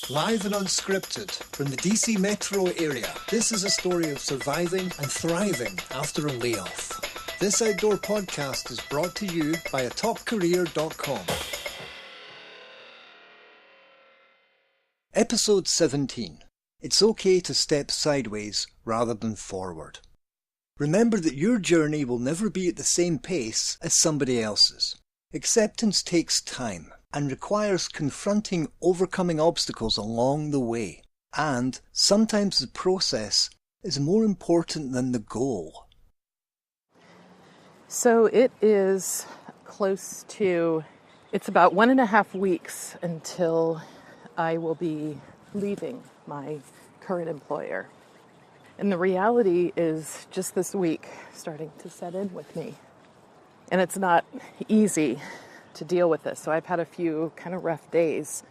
Live and unscripted from the DC metro area, this is a story of surviving and thriving after a layoff. This outdoor podcast is brought to you by atopcareer.com. Episode 17. It's okay to step sideways rather than forward. Remember that your journey will never be at the same pace as somebody else's. Acceptance takes time and requires confronting overcoming obstacles along the way. And sometimes the process is more important than the goal. So it is it's about 1.5 weeks until I will be leaving my current employer. And the reality is just this week starting to set in with me. And it's not easy to deal with this. So I've had a few kind of rough days.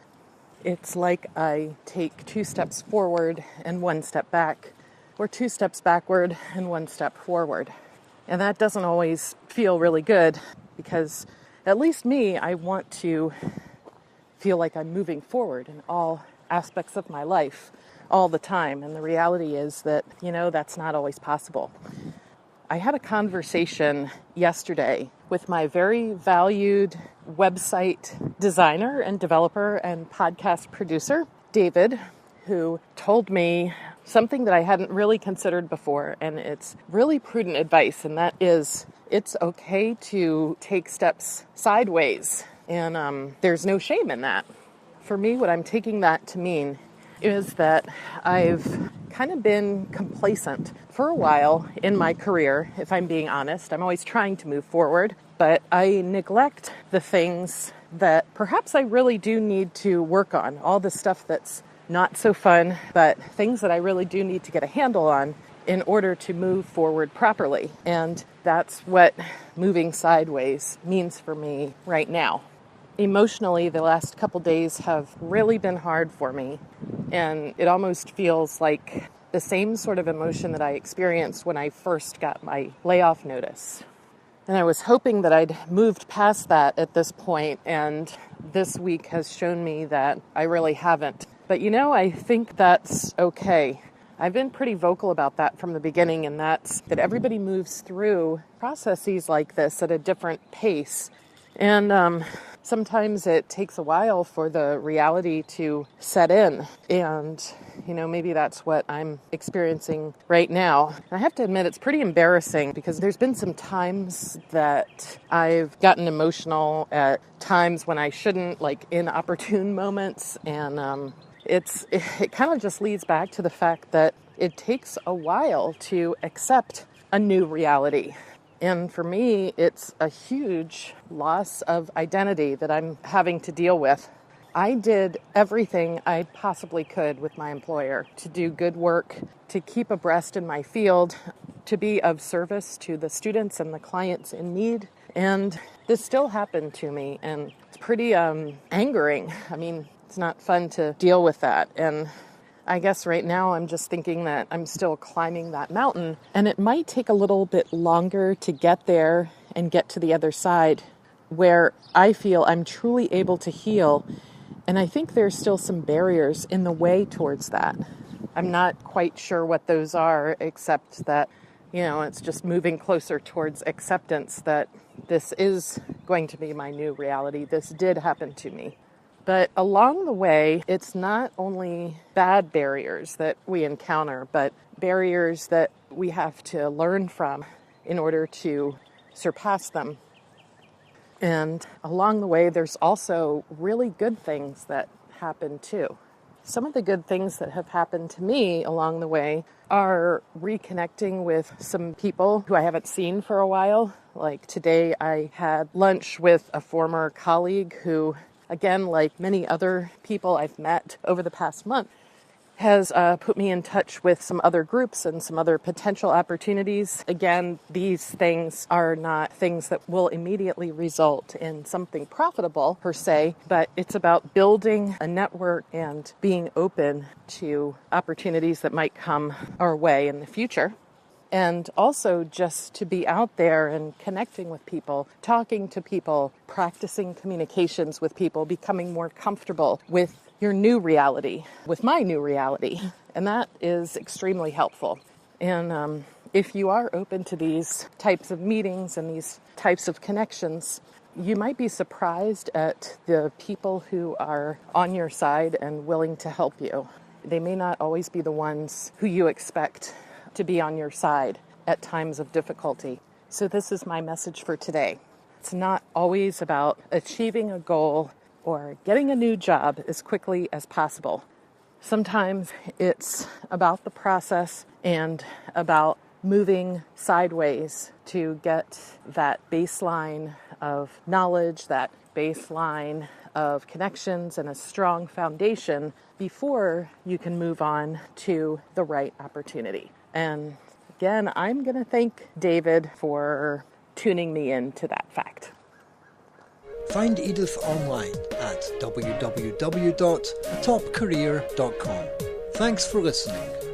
It's like I take 2 steps forward and 1 step back, or 2 steps backward and 1 step forward. And that doesn't always feel really good because, at least me, I want to feel like I'm moving forward in all aspects of my life all the time. And the reality is that, that's not always possible. I had a conversation yesterday with my very valued website designer and developer and podcast producer, David, who told me something that I hadn't really considered before, and it's really prudent advice, and that is it's okay to take steps sideways, and there's no shame in that. For me, what I'm taking that to mean is that I've kind of been complacent for a while in my career, if I'm being honest. I'm always trying to move forward, but I neglect the things that perhaps I really do need to work on, all the stuff that's not so fun, but things that I really do need to get a handle on in order to move forward properly. And that's what moving sideways means for me right now. Emotionally, the last couple days have really been hard for me, and it almost feels like the same sort of emotion that I experienced when I first got my layoff notice. And I was hoping that I'd moved past that at this point, and this week has shown me that I really haven't. But I think that's okay. I've been pretty vocal about that from the beginning, and that's that everybody moves through processes like this at a different pace. And sometimes it takes a while for the reality to set in. And, maybe that's what I'm experiencing right now. And I have to admit, it's pretty embarrassing because there's been some times that I've gotten emotional at times when I shouldn't, like inopportune moments. And it kind of just leads back to the fact that it takes a while to accept a new reality. And for me, it's a huge loss of identity that I'm having to deal with. I did everything I possibly could with my employer to do good work, to keep abreast in my field, to be of service to the students and the clients in need. And this still happened to me, and it's pretty angering. I mean, it's not fun to deal with that. And I guess right now I'm just thinking that I'm still climbing that mountain, and it might take a little bit longer to get there and get to the other side where I feel I'm truly able to heal. And I think there's still some barriers in the way towards that. I'm not quite sure what those are, except that, it's just moving closer towards acceptance that this is going to be my new reality. This did happen to me. But along the way, it's not only bad barriers that we encounter, but barriers that we have to learn from in order to surpass them. And along the way, there's also really good things that happen too. Some of the good things that have happened to me along the way are reconnecting with some people who I haven't seen for a while. Like today, I had lunch with a former colleague who, again, like many other people I've met over the past month, has put me in touch with some other groups and some other potential opportunities. Again, these things are not things that will immediately result in something profitable per se, but it's about building a network and being open to opportunities that might come our way in the future. And also just to be out there and connecting with people, talking to people, practicing communications with people, becoming more comfortable with your new reality with my new reality. And that is extremely helpful. And if you are open to these types of meetings and these types of connections, you might be surprised at the people who are on your side and willing to help you. They may not always be the ones who you expect to be on your side at times of difficulty. So this is my message for today. It's not always about achieving a goal or getting a new job as quickly as possible. Sometimes it's about the process and about moving sideways to get that baseline of knowledge, that baseline of connections and a strong foundation before you can move on to the right opportunity. And again, I'm going to thank David for tuning me into that fact. Find Edith online at www.atopcareer.com. Thanks for listening.